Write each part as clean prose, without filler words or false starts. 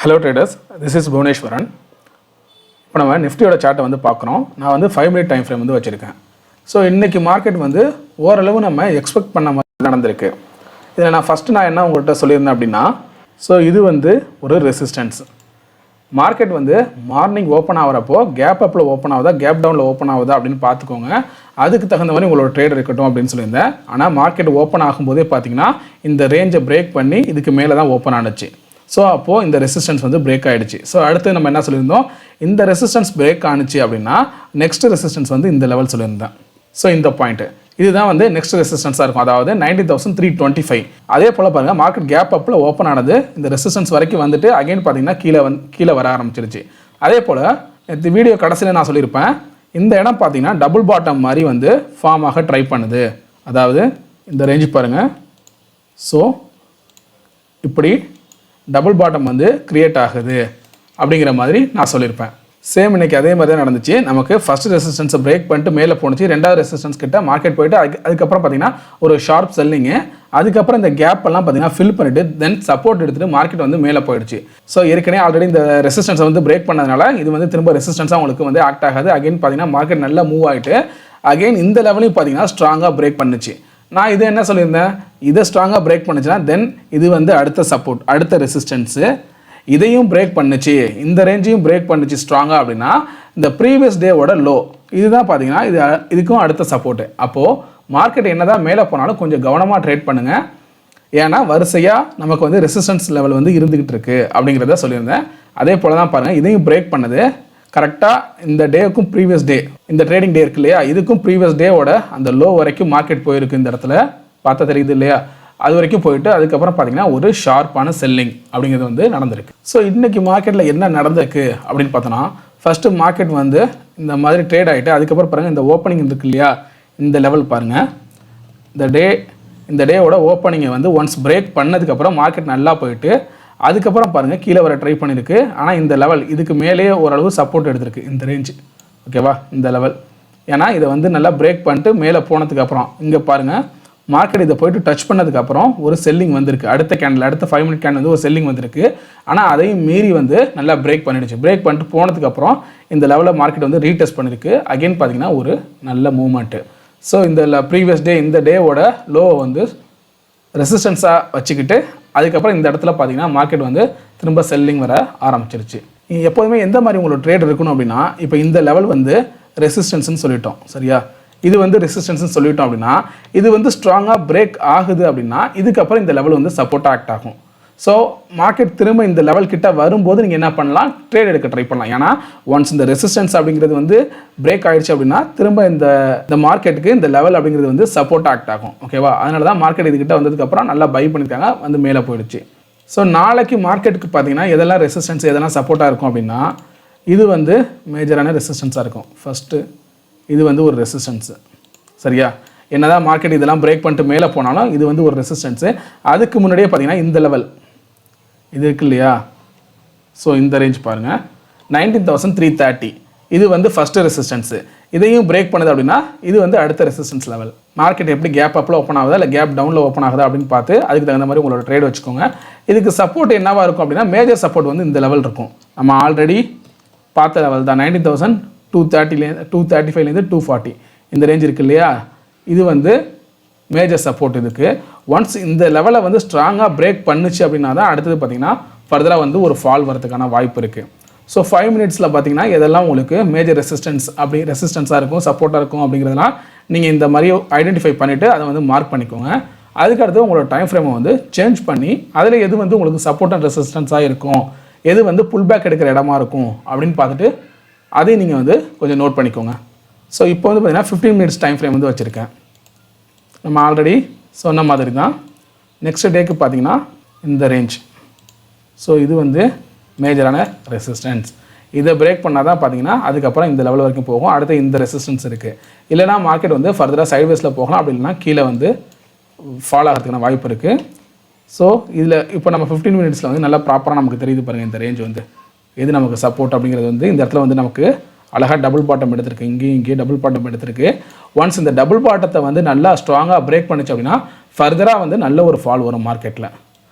Hello traders, this is Bhuvneshwaran. இப்போ நம்ம நிஃப்டியோட சார்ட்டை வந்து பார்க்குறோம். நான் வந்து 5 minute டைம் ஃப்ரேம் வந்து வச்சுருக்கேன். ஸோ இன்றைக்கி மார்க்கெட் வந்து ஓரளவு நம்ம எக்ஸ்பெக்ட் பண்ண மாதிரி நடந்திருக்கு. இதில் நான் ஃபஸ்ட்டு என்ன உங்கள்கிட்ட சொல்லியிருந்தேன் அப்படின்னா, ஸோ இது வந்து ஒரு ரெசிஸ்டன்ஸ். மார்க்கெட் வந்து மார்னிங் ஓப்பன் ஆகிறப்போ கேப் அப்பில் ஓப்பன் ஆகுதா கேப் டவுனில் ஓப்பன் ஆகுதா அப்படின்னு பார்த்துக்கோங்க. அதுக்கு தகுந்த மாதிரி உங்களோட ட்ரேட் இருக்கட்டும் அப்படின்னு சொல்லியிருந்தேன். ஆனால் மார்க்கெட் ஓப்பன் ஆகும்போதே பார்த்தீங்கன்னா இந்த ரேஞ்சை பிரேக் பண்ணி இதுக்கு மேலே தான் ஓப்பன் ஆனுச்சு. ஸோ அப்போது இந்த ரெசிஸ்டன்ஸ் வந்து பிரேக் ஆகிடுச்சு. ஸோ அடுத்து நம்ம என்ன சொல்லியிருந்தோம், இந்த ரெசிஸ்டன்ஸ் பிரேக் ஆணுச்சு அப்படின்னா நெக்ஸ்ட் ரெசிஸ்டன்ஸ் வந்து இந்த லெவல் சொல்லியிருந்தேன். ஸோ இந்த பாயிண்ட்டு இதுதான் வந்து நெக்ஸ்ட் ரெசிஸ்டன்ஸாக இருக்கும், அதாவது 19,325. அதே போல் பாருங்கள், மார்க்கெட் கேப் அப்பில் ஓப்பன் ஆனது இந்த ரெசிஸ்டன்ஸ் வரைக்கும் வந்துட்டு அகைன் பார்த்தீங்கன்னா கீழே வர ஆரம்பிச்சிருச்சு. அதே போல் இந்த வீடியோ கடைசியில் நான் சொல்லியிருப்பேன், இந்த இடம் பார்த்தீங்கன்னா டபுள் பாட்டம் மாதிரி வந்து ஃபார்ம் ஆக ட்ரை பண்ணுது. அதாவது இந்த ரேஞ்சு பாருங்கள். ஸோ இப்படி டபுள் பாட்டம் வந்து க்ரியேட் ஆகுது அப்படிங்கிற மாதிரி நான் சொல்லியிருப்பேன். சேம் இன்றைக்கி அதே மாதிரி தான் நடந்துச்சு. நமக்கு ஃபஸ்ட் ரெசிஸ்டன்ஸை பிரேக் பண்ணிட்டு மேலே போணுச்சு. ரெண்டாவது ரெசிஸ்டன்ஸ் கிட்ட மார்க்கெட் போயிட்டு அதுக்கப்புறம் பார்த்தீங்கன்னா ஒரு ஷார்ப் செல்லிங்கு. அதுக்கப்புறம் இந்த கேப் எல்லாம் பார்த்தீங்கன்னா ஃபில் பண்ணிவிட்டு தென் சப்போர்ட் எடுத்துகிட்டு மார்க்கெட் வந்து மேலே போயிடுச்சு. ஸோ ஏற்கனவே ஆல்ரெடி இந்த ரெசிஸ்டன்ஸை வந்து பிரேக் பண்ணதுனால இது வந்து திரும்ப ரெசிஸ்டன்ஸாக உங்களுக்கு வந்து ஆக்ட் ஆகாது. அகைன் பார்த்தீங்கன்னா மார்க்கெட் நல்லா மூவ் ஆகிட்டு அகைன் இந்த லெவலையும் பார்த்தீங்கன்னா ஸ்ட்ராங்காக பிரேக் பண்ணுச்சு. நான் இது என்ன சொல்லியிருந்தேன், இதை ஸ்ட்ராங்காக பிரேக் பண்ணுச்சுன்னா தென் இது வந்து அடுத்த சப்போர்ட், அடுத்த ரெசிஸ்டன்ஸு. இதையும் பிரேக் பண்ணுச்சு, இந்த ரேஞ்சையும் பிரேக் பண்ணுச்சு ஸ்ட்ராங்காக அப்படின்னா இந்த ப்ரீவியஸ் டேவோட லோ இதுதான் பார்த்தீங்கன்னா இதுக்கும் அடுத்த சப்போர்ட்டு. அப்போது மார்க்கெட் என்ன தான் மேலே போனாலும் கொஞ்சம் கவனமாக ட்ரேட் பண்ணுங்கள். ஏன்னா வரிசையாக நமக்கு வந்து ரெசிஸ்டன்ஸ் லெவல் வந்து இருந்துக்கிட்டு இருக்குது அப்படிங்கிறத சொல்லியிருந்தேன். அதே போல் தான் பாருங்கள், இதையும் பிரேக் பண்ணுது கரெக்டாக இந்த டேவுக்கும் ப்ரீவியஸ் டே, இந்த ட்ரேடிங் டே இருக்கு இல்லையா, இதுக்கும் ப்ரீவியஸ் டேவோட அந்த லோ வரைக்கும் மார்க்கெட் போயிருக்கு. இந்த இடத்துல பார்த்தா தெரியுது இல்லையா, அது வரைக்கும் போயிட்டு அதுக்கப்புறம் பார்த்தீங்கன்னா ஒரு ஷார்ப்பான செல்லிங் அப்படிங்கிறது வந்து நடந்திருக்கு. ஸோ இன்றைக்கி மார்க்கெட்டில் என்ன நடந்திருக்கு அப்படின்னு பார்த்தோன்னா, ஃபஸ்ட்டு மார்க்கெட் வந்து இந்த மாதிரி ட்ரேட் ஆகிட்டு அதுக்கப்புறம் பாருங்கள் இந்த ஓப்பனிங் இருக்கு இல்லையா, இந்த லெவல் பாருங்கள், இந்த டேவோட ஓப்பனிங்கை வந்து ஒன்ஸ் பிரேக் பண்ணதுக்கப்புறம் மார்க்கெட் நல்லா போயிட்டு அதுக்கப்புறம் பாருங்கள் கீழே வர ட்ரை பண்ணியிருக்கு. ஆனால் இந்த லெவல் இதுக்கு மேலேயே ஓரளவு சப்போர்ட் எடுத்திருக்கு இந்த ரேஞ்சு, ஓகேவா, இந்த லெவல். ஏன்னா இதை வந்து நல்லா பிரேக் பண்ணிட்டு மேலே போனதுக்கப்புறம் இங்கே பாருங்கள் மார்க்கெட் இதை போய்ட்டு டச் பண்ணதுக்கப்புறம் ஒரு செல்லிங் வந்திருக்கு. அடுத்த 5 minute கேண்டில் வந்து ஒரு செல்லிங் வந்திருக்கு. ஆனால் அதையும் மீறி வந்து நல்லா பிரேக் பண்ணிடுச்சு. பிரேக் பண்ணிட்டு போனதுக்கப்புறம் இந்த லெவலில் மார்க்கெட் வந்து ரீடெஸ்ட் பண்ணியிருக்கு. அகெயின் பார்த்தீங்கன்னா ஒரு நல்ல மூவ்மெண்ட்டு. ஸோ இந்த ப்ரீவியஸ் டே இந்த டேவோட லோவை வந்து ரெசிஸ்டன்ஸாக வச்சுக்கிட்டு அதுக்கப்புறம் இந்த இடத்துல பார்த்தீங்கன்னா மார்க்கெட் வந்து திரும்ப செல்லிங் வர ஆரம்பிச்சிருச்சு. எப்போதுமே எந்த மாதிரி உங்களோட ட்ரேட் இருக்கணும் அப்படின்னா, இப்போ இந்த லெவல் வந்து ரெசிஸ்டன்ஸ்னு சொல்லிட்டோம் சரியா, இது வந்து ரெசிஸ்டன்ஸ்னு சொல்லிட்டோம் அப்படின்னா இது வந்து ஸ்ட்ராங்காக பிரேக் ஆகுது அப்படின்னா இதுக்கப்புறம் இந்த லெவல் வந்து சப்போர்ட் ஆக்ட் ஆகும். ஸோ மார்க்கெட் திரும்ப இந்த லெவல் கிட்ட வரும்போது நீங்கள் என்ன பண்ணலாம், ட்ரேட் எடுக்க ட்ரை பண்ணலாம். ஏன்னா ஒன்ஸ் இந்த ரெசிஸ்டன்ஸ் அப்படிங்கிறது வந்து பிரேக் ஆகிடுச்சு அப்படின்னா திரும்ப இந்த மார்க்கெட்டுக்கு இந்த லெவல் அப்படிங்கிறது வந்து சப்போர்ட் ஆக்ட் ஆகும், ஓகேவா. அதனால தான் மார்க்கெட் இதுக்கிட்ட வந்ததுக்கப்புறம் நல்லா பை பண்ணியிருக்காங்க, வந்து மேலே போயிடுச்சு. ஸோ நாளைக்கு மார்க்கெட்டுக்கு பார்த்தீங்கன்னா எதெல்லாம் ரெசிஸ்டன்ஸ் எதெல்லாம் சப்போர்ட்டாக இருக்கும் அப்படின்னா, இது வந்து மேஜரான ரெசிஸ்டன்ஸாக இருக்கும். ஃபஸ்ட்டு இது வந்து ஒரு ரெசிஸ்டன்ஸு சரியா, என்னதான் மார்க்கெட் இதெல்லாம் பிரேக் பண்ணிட்டு மேலே போனாலும் இது வந்து ஒரு ரெசிஸ்டன்ஸு. அதுக்கு முன்னாடியே பார்த்தீங்கன்னா இந்த லெவல் இது இருக்கு இல்லையா, ஸோ இந்த ரேஞ்ச் பாருங்கள் 19,330 இது வந்து ஃபஸ்ட்டு ரெசிஸ்டன்ஸு. இதையும் பிரேக் பண்ணுது அப்படின்னா இது வந்து அடுத்த ரெசிஸ்டன்ஸ் லெவல். மார்க்கெட் எப்படி கேப் அப்பில் ஓப்பன் ஆகுதா இல்லை கேப் டவுனில் ஓப்பன் ஆகுதா அப்படின்னு பார்த்து அதுக்கு தகுந்த மாதிரி உங்களோட ட்ரேட் வச்சுக்கோங்க. இதுக்கு சப்போர்ட் என்னவாக இருக்கும் அப்படின்னா, மேஜர் சப்போர்ட் வந்து இந்த லெவல் இருக்கும். நம்ம ஆல்ரெடி பார்த்த லெவல் தான் 19,235லேருந்து 240 இந்த ரேஞ்ச் இருக்குது இல்லையா, இது வந்து மேஜர் சப்போர்ட். இதுக்கு ஒன்ஸ் இந்த லெவலை வந்து ஸ்ட்ராங்காக பிரேக் பண்ணுச்சு அப்படின்னா தான் அடுத்தது பார்த்திங்கன்னா ஃபர்தராக வந்து ஒரு ஃபால் வரதுக்கான வாய்ப்பு இருக்குது. ஸோ 5 minutesல பார்த்தீங்கன்னா எதெல்லாம் உங்களுக்கு மேஜர் ரெசிஸ்டன்ஸாக இருக்கும், சப்போர்ட்டாக இருக்கும் அப்படிங்கிறதெல்லாம் நீங்கள் இந்த மாதிரி ஐடென்டிஃபை பண்ணிவிட்டு அதை வந்து மார்க் பண்ணிக்கோங்க. அதுக்கடுத்து உங்களோட டைம் ஃப்ரேமை வந்து சேஞ்ச் பண்ணி அதில் எது வந்து உங்களுக்கு சப்போர்ட் அண்ட் ரெசிஸ்டன்ஸாக இருக்கும், எது வந்து புல் பேக் எடுக்கிற இடமா இருக்கும் அப்படின்னு பார்த்துட்டு அதையும் நீங்கள் வந்து கொஞ்சம் நோட் பண்ணிக்கோங்க. ஸோ இப்போ வந்து பார்த்தீங்கன்னா 15 minutes டைம் ஃப்ரேம் வந்து வச்சுருக்கேன். நம்ம ஆல்ரெடி சொன்ன மாதிரி தான் நெக்ஸ்ட் டேக்கு பார்த்தீங்கன்னா இந்த ரேஞ்ச். ஸோ இது வந்து மேஜரான ரெசிஸ்டன்ஸ். இதை பிரேக் பண்ணால் தான் பார்த்தீங்கன்னா அதுக்கப்புறம் இந்த லெவல் வரைக்கும் போகும். அடுத்து இந்த ரெசிஸ்டன்ஸ் இருக்குது. இல்லைனா மார்க்கெட் வந்து ஃபர்தராக சைட்வேஸில் போகலாம், அப்படி இல்லைனா கீழே வந்து ஃபால் ஆகிறதுக்கான வாய்ப்பு இருக்குது. ஸோ இதில் இப்போ நம்ம 15 minutesல வந்து நல்லா ப்ராப்பராக நமக்கு தெரியுது பாருங்கள், இந்த ரேஞ்ச் வந்து எது நமக்கு சப்போர்ட் அப்படிங்கிறது வந்து இந்த இடத்துல வந்து நமக்கு அழகாக டபுள் பாட்டம் எடுத்திருக்கு. இங்கேயும் டபுள் பாட்டம் எடுத்திருக்கு. ஒன்ஸ் இந்த டபுள் பாட்டத்தை வந்து நல்லா ஸ்ட்ராங்காக பிரேக் பண்ணிச்சு அப்படின்னா ஃபர்தராக வந்து நல்ல ஒரு ஃபால் வரும் மார்க்கெட்டில்.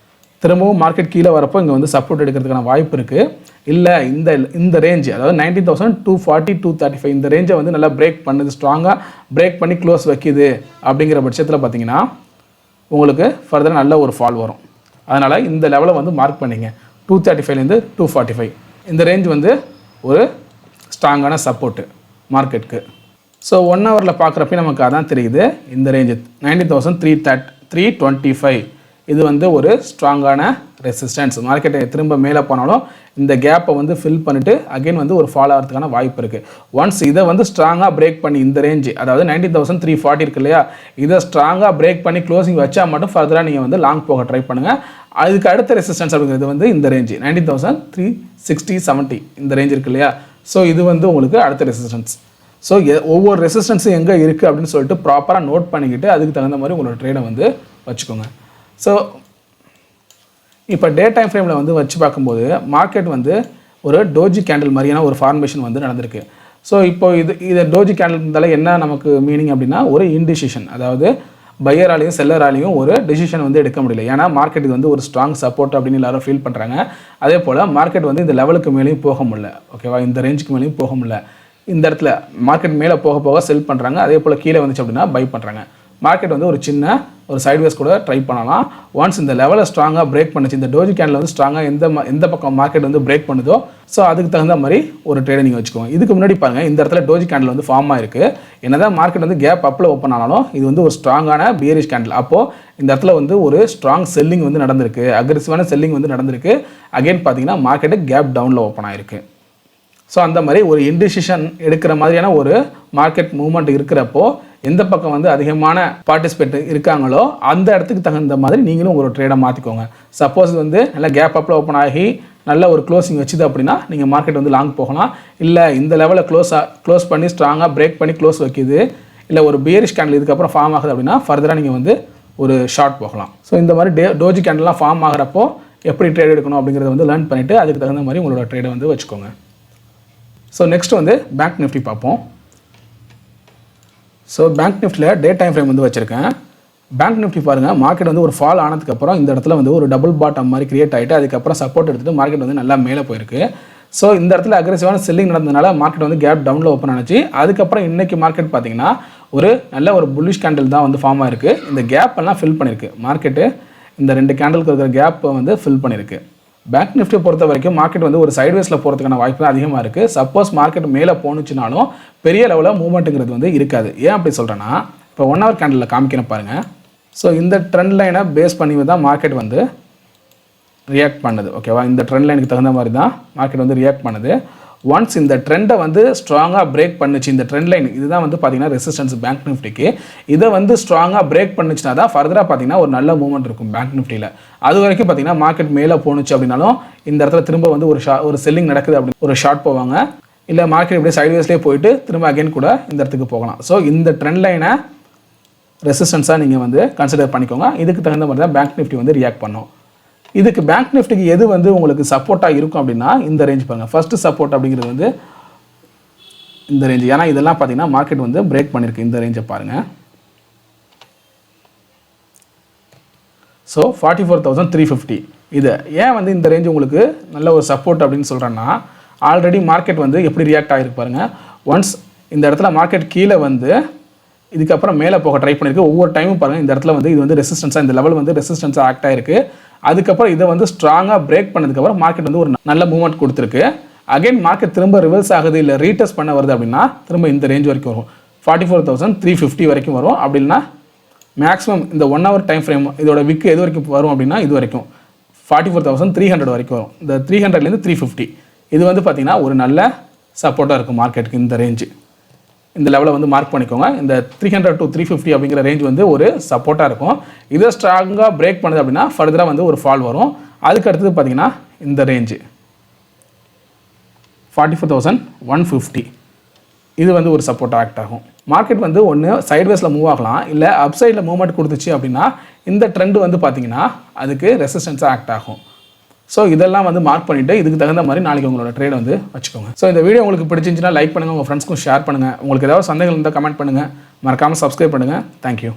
திரும்பவும் மார்க்கெட் கீழே வரப்போ இங்கே வந்து சப்போர்ட் எடுக்கிறதுக்கான வாய்ப்பு இருக்குது. இல்லை இந்த ரேஞ்சு அதாவது 19,240-235 இந்த ரேஞ்சை வந்து நல்லா பிரேக் பண்ணுது, ஸ்ட்ராங்காக பிரேக் பண்ணி க்ளோஸ் வைக்கிது அப்படிங்கிற பட்சத்தில் பார்த்தீங்கன்னா உங்களுக்கு ஃபர்தராக நல்ல ஒரு ஃபால் வரும். அதனால் இந்த லெவலை வந்து மார்க் பண்ணிங்க. 235லேருந்து 245 இந்த ரேஞ்ச் வந்து ஒரு ஸ்ட்ராங்கான சப்போர்ட்டு மார்க்கெட்டுக்கு. ஸோ 1 ஹவரில் பார்க்குறப்ப நமக்கு அதான் தெரியுது. இந்த ரேஞ்சு 19,325 இது வந்து ஒரு ஸ்ட்ராங்கான ரெசிஸ்டன்ஸ். மார்க்கெட்டை திரும்ப மேலே போனாலும் இந்த கேப்பை வந்து ஃபில் பண்ணிவிட்டு அகைன் வந்து ஒரு ஃபால் ஆகிறதுக்கான வாய்ப்பு இருக்குது. ஒன்ஸ் இதை வந்து ஸ்ட்ராங்காக பிரேக் பண்ணி இந்த ரேஞ்சு அதாவது 19,340 இருக்கு இல்லையா, இதை ஸ்ட்ராங்காக பிரேக் பண்ணி க்ளோசிங் வச்சா மட்டும் ஃபர்தராக நீங்கள் வந்து லாங் போக ட்ரை பண்ணுங்கள். அதுக்கு அடுத்த ரெசிஸ்டன்ஸ் அப்படிங்கிறது வந்து இந்த ரேஞ்சு 19,360-70 இந்த ரேஞ்ச் இருக்கு இல்லையா. ஸோ இது வந்து உங்களுக்கு அடுத்த ரெசிஸ்டன்ஸ். ஸோ ஒவ்வொரு ரெசிஸ்டன்ஸும் எங்கே இருக்குது அப்படின்னு சொல்லிட்டு ப்ராப்பராக நோட் பண்ணிக்கிட்டு அதுக்கு தகுந்த மாதிரி உங்களோட ட்ரேடை வந்து வச்சுக்கோங்க. ஸோ இப்போ டே டைம் ஃப்ரேமில் வந்து வச்சு பார்க்கும்போது மார்க்கெட் வந்து ஒரு டோஜி கேண்டில் மாதிரியான ஒரு ஃபார்மேஷன் வந்து நடந்திருக்கு. ஸோ இப்போ இது டோஜி கேண்டில் இருந்தாலும் என்ன நமக்கு மீனிங் அப்படின்னா ஒரு இன்டிசிஷன், அதாவது பையராலையும் செல்லராலையும் ஒரு டெசிஷன் வந்து எடுக்க முடியல. ஏன்னா மார்க்கெட் இது வந்து ஒரு ஸ்ட்ராங் சப்போர்ட் அப்படின்னு எல்லாரும் ஃபீல் பண்ணுறாங்க. அதே போல் மார்க்கெட் வந்து இந்த லெவலுக்கு மேலேயும் போக முடியல, ஓகேவா, இந்த ரேஞ்சுக்கு மேலேயும் போக முடியல. இந்த இடத்துல மார்க்கெட் மேலே போக போக செல் பண்ணுறாங்க, அதே போல் கீழே வந்துச்சு அப்படின்னா பை பண்ணுறாங்க. மார்க்கெட் வந்து ஒரு சின்ன ஒரு சைட்வேஸ் கூட ட்ரை பண்ணலாம். ஒன்ஸ் இந்த லெவலை ஸ்ட்ராங்காக பிரேக் பண்ணுச்சு, இந்த டோஜி கேண்டில் வந்து ஸ்ட்ராங்காக எந்த பக்கம் மார்க்கெட் வந்து பிரேக் பண்ணுதோ ஸோ அதுக்கு தகுந்த மாதிரி ஒரு ட்ரேடை நீங்கள் வச்சுக்கோங்க. இதுக்கு முன்னாடி பாருங்கள், இந்த இடத்துல டோஜி கேண்டில் வந்து ஃபார்ம் ஆயிருக்கு. என்னதான் மார்க்கெட் வந்து கேப் அப்பில் ஓப்பன் ஆனாலும் இது வந்து ஒரு ஸ்ட்ராங்கான பியரிஷ் கேண்டில். அப்போது இந்த இடத்துல வந்து ஒரு ஸ்ட்ராங் செல்லிங் வந்து நடந்திருக்கு, அக்ரெசிவான செல்லிங் வந்து நடந்திருக்கு. அகைன் பார்த்தீங்கன்னா மார்க்கெட்டு கேப் டவுனில் ஓப்பன் ஆயிருக்கு. ஸோ அந்த மாதிரி ஒரு இன்டிசிஷன் எடுக்கிற மாதிரியான ஒரு மார்க்கெட் மூவ்மெண்ட் இருக்கிறப்போ எந்த பக்கம் வந்து அதிகமான பார்ட்டிசிபேட் இருக்காங்களோ அந்த இடத்துக்கு தகுந்த மாதிரி நீங்களும் ஒரு ட்ரேடை மாற்றிக்கோங்க. சப்போஸ் வந்து நல்ல கேப் அப்பில் ஓப்பன் ஆகி நல்ல ஒரு க்ளோசிங் வச்சுது அப்படின்னா நீங்கள் மார்க்கெட் வந்து லாங் போகலாம். இல்லை இந்த லெவலில் க்ளோஸ் பண்ணி ஸ்ட்ராங்காக பிரேக் பண்ணி க்ளோஸ் வைக்கிது, இல்லை ஒரு பியரிஷ் கேண்டில் இதுக்கப்புறம் ஃபார்ம் ஆகுது அப்படின்னா ஃபர்தராக நீங்கள் வந்து ஒரு ஷார்ட் போகலாம். ஸோ இந்த மாதிரி டோஜி கேண்டில்லாம் ஃபார்ம் ஆகிறப்போ எப்படி ட்ரேட் எடுக்கணும் அப்படிங்கிறத வந்து லேர்ன் பண்ணிவிட்டு அதுக்கு தகுந்த மாதிரி உங்களோட ட்ரேடை வந்து வச்சுக்கோங்க. ஸோ நெக்ஸ்ட் வந்து பேங்க் நிஃப்டி பார்ப்போம். ஸோ பேங்க் நிஃப்டியில் டே டைம் ஃப்ரேம் வந்து வச்சுருக்கேன். பேங்க் நிஃப்டி பாருங்கள், மார்க்கெட் வந்து ஒரு ஃபால் ஆனதுக்கப்புறம் இந்த இடத்துல வந்து ஒரு டபுள் பாட்டம் மாதிரி கிரியேட் ஆகிட்டு அதுக்கப்புறம் சப்போர்ட் எடுத்துகிட்டு மார்க்கெட் வந்து நல்லா மேலே போயிருக்கு. ஸோ இந்த இடத்துல அக்ரெசிவான செல்லிங் நடந்ததுனால மார்க்கெட் வந்து கேப் டவுனில் ஓப்பன் ஆனிச்சு. அதுக்கப்புறம் இன்றைக்கி மார்க்கெட் பார்த்தீங்கன்னா ஒரு நல்ல ஒரு புல்லிஷ் கேண்டில் தான் வந்து ஃபார்ம் ஆயிருக்கு. இந்த கேப் எல்லாம் ஃபில் பண்ணியிருக்கு மார்க்கெட்டு. இந்த 2 கேண்டலுக்கு இருக்கிற கேப்பை வந்து ஃபில் பண்ணியிருக்கு. பேங்க் நிஃப்டியை பொறுத்த வரைக்கும் மார்க்கெட் வந்து ஒரு சைட்வேஸில் போகிறதுக்கான வாய்ப்பு தான் அதிகமாக இருக்குது. சப்போஸ் மார்க்கெட் மேலே போணுச்சுனாலும் பெரிய லெவலில் மூவ்மெண்ட்டுங்கிறது வந்து இருக்காது. ஏன் அப்படி சொல்கிறேன்னா, இப்போ 1 ஹவர் கேண்டலில் காமிக்கிறேன் பாருங்கள். ஸோ இந்த ட்ரெண்ட் லைனை பேஸ் பண்ணி தான் மார்க்கெட் வந்து ரியாக்ட் பண்ணுது, ஓகேவா. இந்த ட்ரெண்ட் லைனுக்கு தகுந்த மாதிரி தான் மார்க்கெட் வந்து ரியாக்ட் பண்ணுது. ஒன்ஸ் இந்த ட்ரெண்டை வந்து ஸ்ட்ராங்காக பிரேக் பண்ணுச்சு, இந்த ட்ரெண்ட் லைன் இதுதான் வந்து பார்த்தீங்கன்னா ரெசிஸ்டன்ஸ் பேங்க் நிஃப்டிக்கு. இதை வந்து ஸ்ட்ராங்காக பிரேக் பண்ணுச்சுன்னா தான் ஃபர்தராக பார்த்தீங்கன்னா ஒரு நல்ல மூவ்மெண்ட் இருக்கும் பேங்க் நிஃப்டியில். அது வரைக்கும் பார்த்தீங்கன்னா மார்க்கெட் மேலே போணுச்சு அப்படின்னாலும் இந்த இடத்துல திரும்ப வந்து ஒரு செல்லிங் நடக்குது அப்படின்னு ஒரு ஷார்ட் போவாங்க. இல்லை மார்க்கெட் இப்படியே சைட்வேஸ்லேயே போயிட்டு திரும்ப அகைன் கூட இந்த இடத்துக்கு போகலாம். ஸோ இந்த ட்ரெண்ட் லைனை ரெசிஸ்டன்ஸாக நீங்கள் வந்து கன்சிடர் பண்ணிக்கோங்க. இதுக்கு தகுந்த மாதிரி தான் பேங்க் நிஃப்டி வந்து ரியாக்ட் பண்ணும். இதுக்கு பேங்க் நிஃப்டிக்கு எது வந்து உங்களுக்கு சப்போர்ட்டாக இருக்கும் அப்படின்னா இந்த ரேஞ்ச் பாருங்கள். ஃபர்ஸ்ட் சப்போர்ட் அப்படிங்கிறது வந்து இந்த ரேஞ்ச். ஏன்னா இதெல்லாம் பார்த்தீங்கன்னா மார்க்கெட் வந்து பிரேக் பண்ணியிருக்கு. இந்த ரேஞ்சை பாருங்கள். ஸோ 44,350 இது ஏன் வந்து இந்த ரேஞ்ச் உங்களுக்கு நல்ல ஒரு சப்போர்ட் அப்படின்னு சொல்கிறேன்னா, ஆல்ரெடி மார்க்கெட் வந்து எப்படி ரியாக்ட் ஆகிருக்கு பாருங்கள். ஒன்ஸ் இந்த இடத்துல மார்க்கெட் கீழே வந்து இதுக்கப்புறம் மேலே போக ட்ரை பண்ணியிருக்கு. ஒவ்வொரு டைமும் பாருங்கள் இந்த இடத்துல வந்து இது வந்து ரெசிஸ்டன்ஸாக, இந்த லெவல் வந்து ரெசிஸ்டன்ஸாக ஆக்ட் ஆகிருக்கு. அதுக்கப்புறம் இதை வந்து ஸ்ட்ராங்காக பிரேக் பண்ணதுக்கப்புறம் மார்க்கெட் வந்து ஒரு நல்ல மூவ்மெண்ட் கொடுத்துருக்கு. அகைன் மார்க்கெட் திரும்ப ரிவர்ஸ் ஆகுது, இல்லை ரீடெஸ்ட் பண்ண வருது அப்படின்னா திரும்ப இந்த ரேஞ்ச் வரைக்கும் வரும். 44,350 வரைக்கும் வரும். அப்படின்னா மேக்ஸிமம் இந்த 1 ஹவர் டைம் ஃப்ரேம் இதோட விக்கு எது வரைக்கும் வரும் அப்படின்னா இது வரைக்கும் 44,300 வரைக்கும் வரும். இந்த 300லேருந்து 350 இது வந்து பார்த்திங்கன்னா ஒரு நல்ல சப்போர்ட்டாக இருக்கும் மார்க்கெட்டுக்கு. இந்த ரேஞ்சு இந்த லெவலை வந்து மார்க் பண்ணிக்கோங்க. இந்த 300 to 350 அப்படிங்கிற ரேஞ்ச் வந்து ஒரு சப்போர்ட்டாக இருக்கும். இதை ஸ்ட்ராங்காக பிரேக் பண்ணுது அப்படின்னா ஃபர்தராக வந்து ஒரு ஃபால் வரும். அதுக்கு அடுத்தது பார்த்தீங்கன்னா இந்த ரேஞ்சு 44,150 இது வந்து ஒரு சப்போர்ட்டாக ஆக்ட் ஆகும். மார்க்கெட் வந்து ஒன்று சைட்வேஸில் மூவ் ஆகலாம், இல்லை அப் சைடில் மூவ்மெண்ட் கொடுத்துச்சு அப்படின்னா இந்த ட்ரெண்டு வந்து பார்த்தீங்கன்னா அதுக்கு ரெசிஸ்டன்ஸாக ஆக்ட் ஆகும். ஸோ இதெல்லாம் வந்து மார்க் பண்ணிவிட்டு இதுக்கு தகுந்த மாதிரி நாளைக்கு உங்களோட ட்ரேட் வந்து வச்சுக்கோங்க. ஸோ இந்த வீடியோ உங்களுக்கு பிடிச்சிருந்துச்சுன்னா லைக் பண்ணுங்கள், உங்கள் ஃப்ரெண்ட்ஸ்க்கும் ஷேர் பண்ணுங்கள். உங்களுக்கு ஏதாவது சந்தேகங்கள் இருந்தால் கமெண்ட் பண்ணுங்கள். மறக்காமல் சப்ஸ்கிரைப் பண்ணுங்கள். தேங்க்யூ.